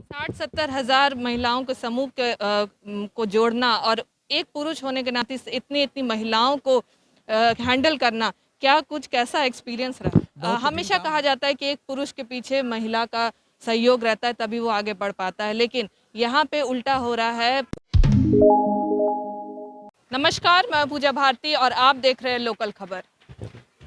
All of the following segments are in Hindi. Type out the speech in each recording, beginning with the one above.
60-70 हज़ार महिलाओं के समूह को जोड़ना और एक पुरुष होने के नाते इतनी इतनी महिलाओं को हैंडल करना, क्या कुछ कैसा एक्सपीरियंस रहा? बहुत कठिन हमेशा काम। कहा जाता है कि एक पुरुष के पीछे महिला का सहयोग रहता है तभी वो आगे बढ़ पाता है, लेकिन यहाँ पे उल्टा हो रहा है। नमस्कार, मैं पूजा भारती और आप देख रहे हैं लोकल खबर।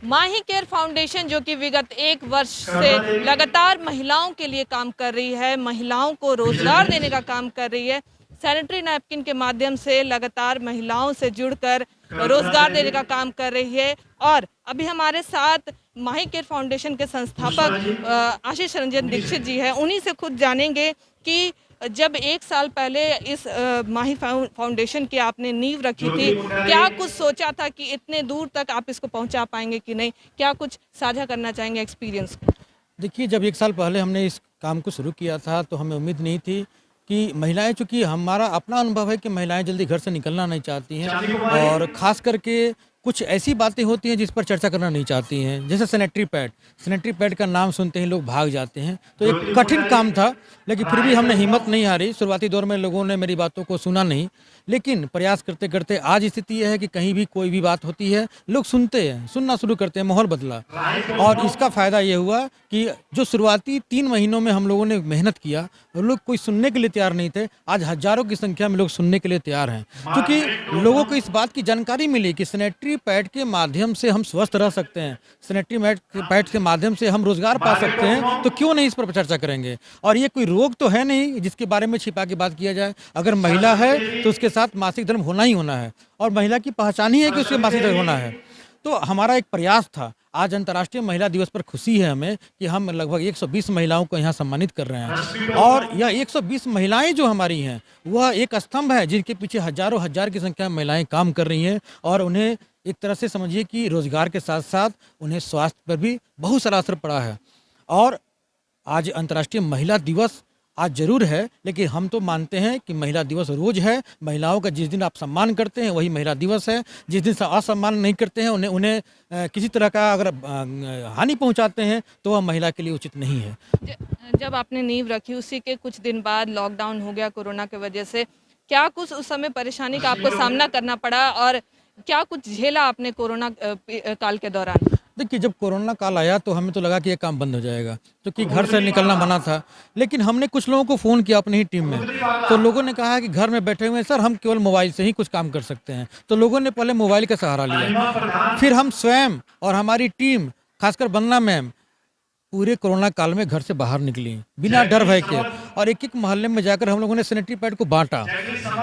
माही केयर फाउंडेशन जो कि विगत 1 वर्ष से लगातार महिलाओं के लिए काम कर रही है, महिलाओं को रोजगार देने का काम कर रही है, सैनिटरी नैपकिन के माध्यम से लगातार महिलाओं से जुड़कर रोजगार देने का काम कर रही है। और अभी हमारे साथ माही केयर फाउंडेशन के संस्थापक आशीष रंजन दीक्षित जी हैं। उन्हीं से खुद जानेंगे कि जब 1 साल पहले इस माही फाउंडेशन की आपने नींव रखी थी, क्या कुछ सोचा था कि इतने दूर तक आप इसको पहुंचा पाएंगे कि नहीं? क्या कुछ साझा करना चाहेंगे एक्सपीरियंस को? देखिए, जब 1 साल पहले हमने इस काम को शुरू किया था तो हमें उम्मीद नहीं थी कि महिलाएं, चूँकि हमारा अपना अनुभव है कि महिलाएं जल्दी घर से निकलना नहीं चाहती हैं और ख़ास करके कुछ ऐसी बातें होती हैं जिस पर चर्चा करना नहीं चाहती हैं। जैसे सैनिटरी पैड का नाम सुनते ही लोग भाग जाते हैं। तो एक कठिन काम था, लेकिन फिर भी हमने हिम्मत नहीं हारी। शुरुआती दौर में लोगों ने मेरी बातों को सुना नहीं, लेकिन प्रयास करते-करते आज स्थिति ये है कि कहीं भी कोई भी बात होती है, लोग सुनते हैं, सुनना शुरू करते हैं, माहौल बदला। और इसका फ़ायदा ये हुआ कि जो शुरुआती 3 महीनों में हम लोगों ने मेहनत किया, और लोग कोई सुनने के लिए तैयार नहीं थे, आज हज़ारों की संख्या में लोग सुनने के लिए तैयार हैं। क्योंकि लोगों को इस बात की जानकारी मिली कि सैनिटरी पैड के माध्यम से हम स्वस्थ रह सकते हैं, पैड के माध्यम से हम रोज़गार पा सकते हैं, तो क्यों नहीं इस पर चर्चा करेंगे? और ये कोई रोग तो है नहीं जिसके बारे में छिपा के बात किया जाए। अगर महिला है तो उसके साथ मासिक धर्म होना ही होना है, और महिला की पहचान ही है कि उसके मासिक धर्म होना है। तो हमारा एक प्रयास था। आज अंतर्राष्ट्रीय महिला दिवस पर खुशी है हमें कि हम लगभग 120 महिलाओं को यहाँ सम्मानित कर रहे हैं, और यह 120 महिलाएं जो हमारी हैं, वह एक स्तंभ है जिनके पीछे हजारों हजार की संख्या में महिलाएं काम कर रही हैं, और उन्हें एक तरह से समझिए कि रोजगार के साथ साथ उन्हें स्वास्थ्य पर भी बहुत सारा असर पड़ा है। और आज अंतर्राष्ट्रीय महिला दिवस आज ज़रूर है, लेकिन हम तो मानते हैं कि महिला दिवस रोज़ है। महिलाओं का जिस दिन आप सम्मान करते हैं वही महिला दिवस है। जिस दिन असम्मान नहीं करते हैं, उन्हें उन्हें किसी तरह का अगर हानि पहुंचाते हैं, तो वह महिला के लिए उचित नहीं है। जब आपने नींव रखी उसी के कुछ दिन बाद लॉकडाउन हो गया कोरोना की वजह से, क्या कुछ उस समय परेशानी का आपको सामना करना पड़ा और क्या कुछ झेला आपने कोरोना काल के दौरान? देखिए, जब कोरोना काल आया तो हमें तो लगा कि ये काम बंद हो जाएगा, क्योंकि घर से निकलना मना था। लेकिन हमने कुछ लोगों को फ़ोन किया अपनी ही टीम में, तो लोगों ने कहा कि घर में बैठे हुए हैं सर, हम केवल मोबाइल से ही कुछ काम कर सकते हैं। तो लोगों ने पहले मोबाइल का सहारा लिया, फिर हम स्वयं और हमारी टीम, खासकर वंदना मैम, पूरे कोरोना काल में घर से बाहर निकली बिना डर भय के, और एक-एक मोहल्ले में जाकर हम लोगों ने सैनिटरी पैड को बाँटा।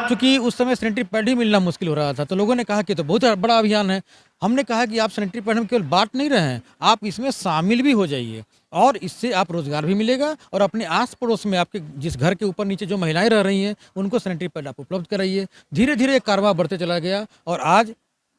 क्योंकि उस समय सैनिटरी पैड ही मिलना मुश्किल हो रहा था, तो लोगों ने कहा कि ये तो बहुत बड़ा अभियान है। हमने कहा कि आप सैनिटरी पैड हम केवल बाँट नहीं रहे हैं, आप इसमें शामिल भी हो जाइए, और इससे आप रोज़गार भी मिलेगा, और अपने आस-पड़ोस में आपके जिस घर के ऊपर-नीचे जो महिलाएँ रह रही हैं, उनको सैनिटरी पैड आप उपलब्ध कराइए। धीरे-धीरे ये कारवां बढ़ते चला गया, और आज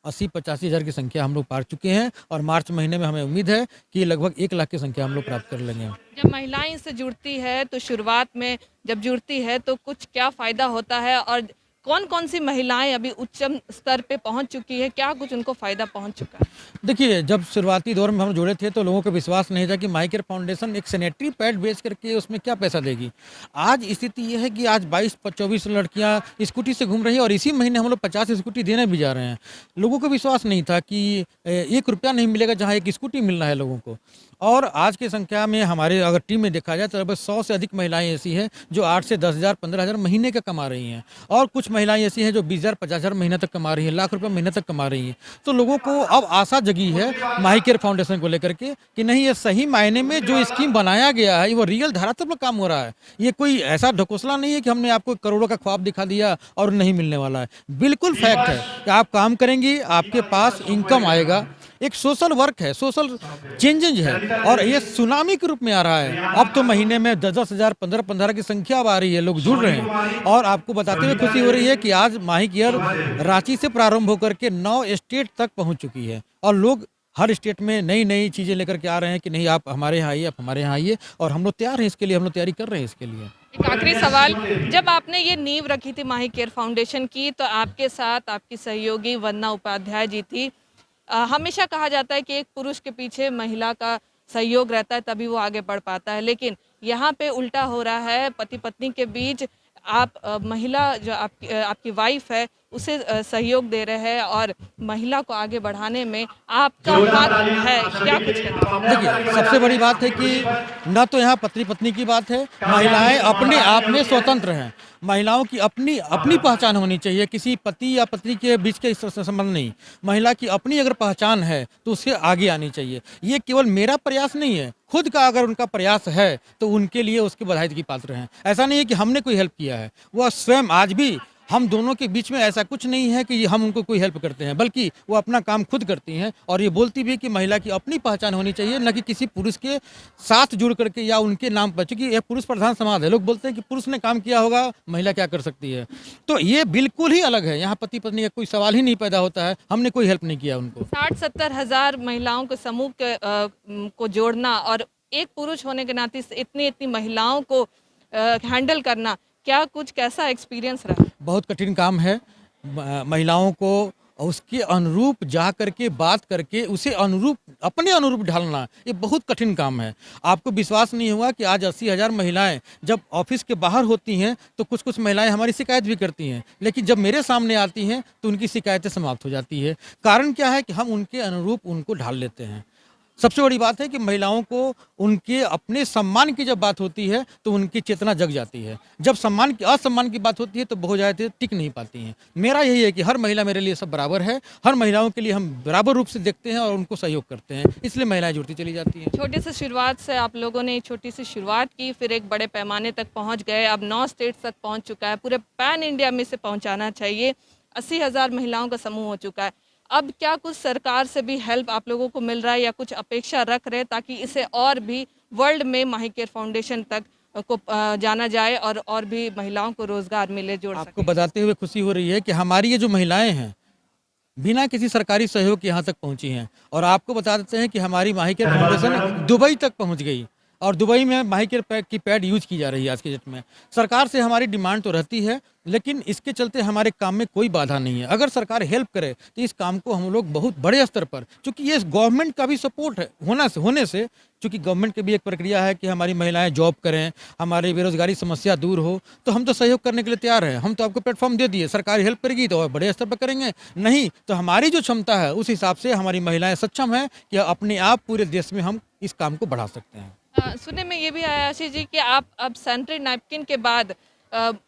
80-85 हज़ार की संख्या हम लोग पार चुके हैं, और मार्च महीने में हमें उम्मीद है कि लगभग 1 लाख की संख्या हम लोग प्राप्त कर लेंगे। जब महिलाएं इससे जुड़ती है तो शुरुआत में जब जुड़ती है तो कुछ क्या फ़ायदा होता है और कौन-कौन सी महिलाएं अभी उच्चम स्तर पे पहुंच चुकी है, क्या कुछ उनको फ़ायदा पहुंच चुका है? देखिए, जब शुरुआती दौर में हम जुड़े थे तो लोगों को विश्वास नहीं था कि माई केयर फाउंडेशन एक सैनिटरी पैड बेच करके उसमें क्या पैसा देगी। आज स्थिति ये है कि आज 22-24 लड़कियां स्कूटी से घूम रही हैं, और इसी महीने हम लोग 50 स्कूटी देने भी जा रहे हैं। लोगों को विश्वास नहीं था कि 1 रुपया नहीं मिलेगा जहाँ 1 स्कूटी मिलना है लोगों को। और आज की संख्या में हमारे अगर टीम में देखा जाए तो लगभग 100 से अधिक महिलाएँ ऐसी हैं जो 8 से 10,000 15,000 महीने का कमा रही हैं, और कुछ महिलाएँ ऐसी हैं जो 20,000 50,000 महीने तक कमा रही हैं, लाख रुपए महीने तक कमा रही हैं। तो लोगों को अब आशा जगी है माही केयर फाउंडेशन को लेकर के कि नहीं, ये सही मायने में जो स्कीम बनाया गया है वो रियल धरातल पर काम हो रहा है। ये कोई ऐसा ढकोसला नहीं है कि हमने आपको करोड़ों का ख्वाब दिखा दिया और नहीं मिलने वाला है। बिल्कुल फैक्ट है कि आप काम करेंगी, आपके पास इनकम आएगा। एक सोशल वर्क है, सोशल चेंजेज है, और ये सुनामी के रूप में आ रहा है। अब तो महीने में 10-10 हज़ार 15-15 की संख्या अब आ रही है, लोग जुड़ रहे हैं, और आपको बताते हुए खुशी हो रही है कि आज माही केयर रांची से प्रारंभ होकर के 9 स्टेट तक पहुंच चुकी है, और लोग हर स्टेट में नई-नई चीज़ें लेकर के आ रहे हैं कि नहीं, आप हमारे यहाँ आइए, आप हमारे यहाँ आइए, और हम लोग तैयार हैं इसके लिए, हम लोग तैयारी कर रहे हैं इसके लिए। एक आखिरी सवाल, जब आपने ये नींव रखी थी माही केयर फाउंडेशन की तो आपके साथ आपकी सहयोगी वंदना उपाध्याय जी थी। हमेशा कहा जाता है कि एक पुरुष के पीछे महिला का सहयोग रहता है तभी वो आगे बढ़ पाता है, लेकिन यहाँ पे उल्टा हो रहा है, पति पत्नी के बीच आप महिला जो आपकी वाइफ है उसे सहयोग दे रहे हैं और महिला को आगे बढ़ाने में आपका हाथ है, क्या कुछ कहना है? देखिए, सबसे बड़ी बात है कि ना तो यहाँ पति-पत्नी की बात है, महिलाएँ अपने आप में स्वतंत्र हैं। महिलाओं की अपनी अपनी पहचान होनी चाहिए, किसी पति या पत्नी के बीच के संबंध नहीं। महिला की अपनी अगर पहचान है, तो उसे आगे आनी चाहिए। ये केवल मेरा प्रयास नहीं है, खुद का अगर उनका प्रयास है, तो उनके लिए उसकी बधाई की पात्र हैं। ऐसा नहीं है कि हमने कोई हेल्प किया है, वह स्वयं आज भी हम दोनों के बीच में ऐसा कुछ नहीं है कि हम उनको कोई हेल्प करते हैं, बल्कि वो अपना काम खुद करती हैं और ये बोलती भी है कि महिला की अपनी पहचान होनी चाहिए, न कि किसी पुरुष के साथ जुड़ करके या उनके नाम पर, क्योंकि यह पुरुष प्रधान समाज है। लोग बोलते हैं कि पुरुष ने काम किया होगा, महिला क्या कर सकती है। तो ये बिल्कुल ही अलग है, यहाँ पति पत्नी का कोई सवाल ही नहीं पैदा होता है, हमने कोई हेल्प नहीं किया उनको। 60-70 हज़ार महिलाओं के समूह को जोड़ना और एक पुरुष होने के नाते इतनी महिलाओं को हैंडल करना, क्या कुछ कैसा एक्सपीरियंस रहा? बहुत कठिन काम है। महिलाओं को उसके अनुरूप जा करके बात करके उसे अनुरूप अपने अनुरूप ढालना, ये बहुत कठिन काम है। आपको विश्वास नहीं होगा कि आज 80,000 महिलाएं जब ऑफिस के बाहर होती हैं तो कुछ महिलाएं हमारी शिकायत भी करती हैं, लेकिन जब मेरे सामने आती हैं तो उनकी शिकायतें समाप्त हो जाती है। कारण क्या है कि हम उनके अनुरूप उनको ढाल लेते हैं। सबसे बड़ी बात है कि महिलाओं को उनके अपने सम्मान की जब बात होती है तो उनकी चेतना जग जाती है। जब असम्मान की बात होती है तो बहुत ज़्यादा टिक नहीं पाती हैं। मेरा यही है कि हर महिला मेरे लिए सब बराबर है, हर महिलाओं के लिए हम बराबर रूप से देखते हैं और उनको सहयोग करते हैं, इसलिए महिलाएं जुड़ती चली जाती हैं। छोटे से शुरुआत से आप लोगों ने छोटी सी शुरुआत की, फिर एक बड़े पैमाने तक पहुंच गए, अब 9 स्टेट्स तक पहुंच चुका है, पूरे पैन इंडिया में से पहुंचाना चाहिए। 80,000 महिलाओं का समूह हो चुका है। अब क्या कुछ सरकार से भी हेल्प आप लोगों को मिल रहा है या कुछ अपेक्षा रख रहे हैं ताकि इसे और भी वर्ल्ड में माही केयर फाउंडेशन तक को जाना जाए और भी महिलाओं को रोजगार मिले, जोड़ आपको सके? बताते हुए खुशी हो रही है कि हमारी ये जो महिलाएं हैं बिना किसी सरकारी सहयोग के यहाँ तक पहुँची हैं, और आपको बता देते हैं कि हमारी माही केयर फाउंडेशन दुबई तक पहुँच गई और दुबई में माही केयर की पैड यूज की जा रही है आज के डेट में। सरकार से हमारी डिमांड तो रहती है, लेकिन इसके चलते हमारे काम में कोई बाधा नहीं है। अगर सरकार हेल्प करे तो इस काम को हम लोग बहुत बड़े स्तर पर, क्योंकि ये गवर्नमेंट का भी सपोर्ट है होने से, क्योंकि गवर्नमेंट की भी एक प्रक्रिया है कि हमारी महिलाएं जॉब करें, हमारी बेरोजगारी समस्या दूर हो, तो हम तो सहयोग करने के लिए तैयार हैं। हम तो आपको प्लेटफॉर्म दे दिए, सरकार हेल्प करेगी तो और बड़े स्तर पर करेंगे, नहीं तो हमारी जो क्षमता है उस हिसाब से हमारी महिलाएं सक्षम हैं कि अपने आप पूरे देश में हम इस काम को बढ़ा सकते हैं। सुनने में ये भी आया आशीष जी कि आप अब सैनिटरी नैपकिन के बाद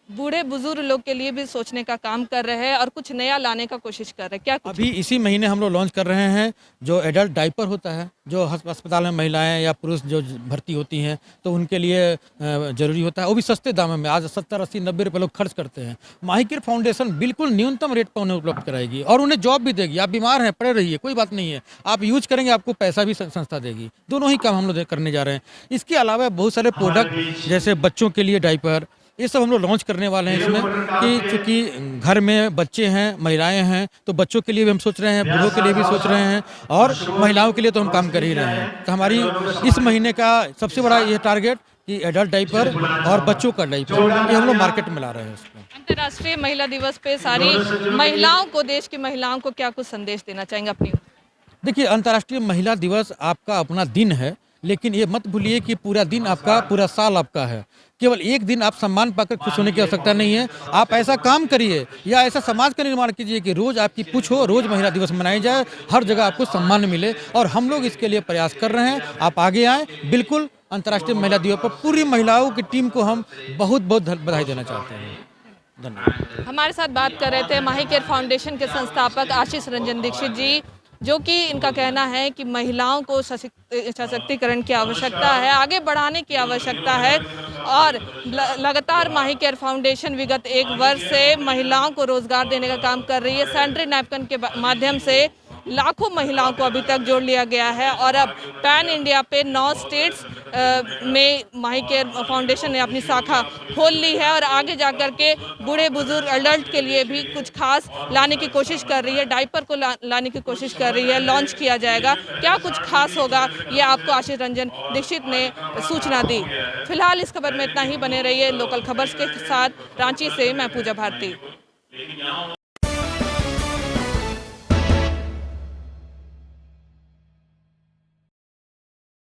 बूढ़े बुजुर्ग लोग के लिए भी सोचने का काम कर रहे हैं और कुछ नया लाने का कोशिश कर रहे हैं, क्या कुछ? अभी इसी महीने हम लोग लॉन्च कर रहे हैं जो एडल्ट डाइपर होता है, जो अस्पताल में महिलाएं या पुरुष जो भर्ती होती हैं तो उनके लिए ज़रूरी होता है, वो भी सस्ते दामों में। आज 70, 80, 90 रुपये लोग खर्च करते हैं। माही केयर फाउंडेशन बिल्कुल न्यूनतम रेट पर उन्हें उपलब्ध कराएगी और उन्हें जॉब भी देगी। आप बीमार हैं, पड़े रहिए, कोई बात नहीं है, आप यूज करेंगे, आपको पैसा भी संस्था देगी। दोनों ही काम हम लोग करने जा रहे हैं। इसके अलावा बहुत सारे प्रोडक्ट जैसे बच्चों के लिए डाइपर, ये सब हम लोग लॉन्च करने वाले हैं इसमें, कि चूँकि घर में बच्चे हैं, महिलाएं हैं, तो बच्चों के लिए भी हम सोच रहे हैं, बूढ़ों के लिए भी सोच रहे हैं और महिलाओं के लिए तो हम काम कर ही रहे हैं। तो हमारी इस महीने का सबसे बड़ा ये टारगेट कि एडल्ट डाइपर और बच्चों का डाइपर, ये हम लोग मार्केट में ला रहे हैं उसको। अंतर्राष्ट्रीय महिला दिवस पे सारी महिलाओं को, देश की महिलाओं को क्या कुछ संदेश देना चाहेंगे अपनी? देखिए, अंतर्राष्ट्रीय महिला दिवस आपका अपना दिन है, लेकिन ये मत भूलिए कि पूरा दिन आपका, पूरा साल आपका है। केवल एक दिन आप सम्मान पाकर खुश होने की आवश्यकता नहीं है। आप ऐसा काम करिए या ऐसा समाज का निर्माण कीजिए कि रोज आपकी पूछ हो, रोज महिला दिवस मनाई जाए, हर जगह आपको सम्मान मिले, और हम लोग इसके लिए प्रयास कर रहे हैं। आप आगे आएँ। बिल्कुल अंतर्राष्ट्रीय महिला दिवस पर पूरी महिलाओं की टीम को हम बहुत बहुत बधाई देना चाहते हैं। धन्यवाद। हमारे साथ बात कर रहे थे माही केयर फाउंडेशन के संस्थापक आशीष रंजन दीक्षित जी, जो कि इनका कहना है कि महिलाओं को सशक्तिकरण की आवश्यकता है, आगे बढ़ाने की आवश्यकता है और लगातार माही केयर फाउंडेशन विगत 1 वर्ष से महिलाओं को रोजगार देने का काम कर रही है। सैनिटरी नैपकिन के माध्यम से लाखों महिलाओं को अभी तक जोड़ लिया गया है और अब पैन इंडिया पे 9 स्टेट्स में माही केयर फाउंडेशन ने अपनी शाखा खोल ली है और आगे जाकर के बूढ़े बुजुर्ग एडल्ट के लिए भी कुछ खास लाने की कोशिश कर रही है। डाइपर को लाने की कोशिश कर रही है, लॉन्च किया जाएगा। क्या कुछ खास होगा, ये आपको आशीष रंजन दीक्षित ने सूचना दी। फिलहाल इस खबर में इतना ही। बने रहिए लोकल खबर के साथ। रांची से मैं पूजा भारती।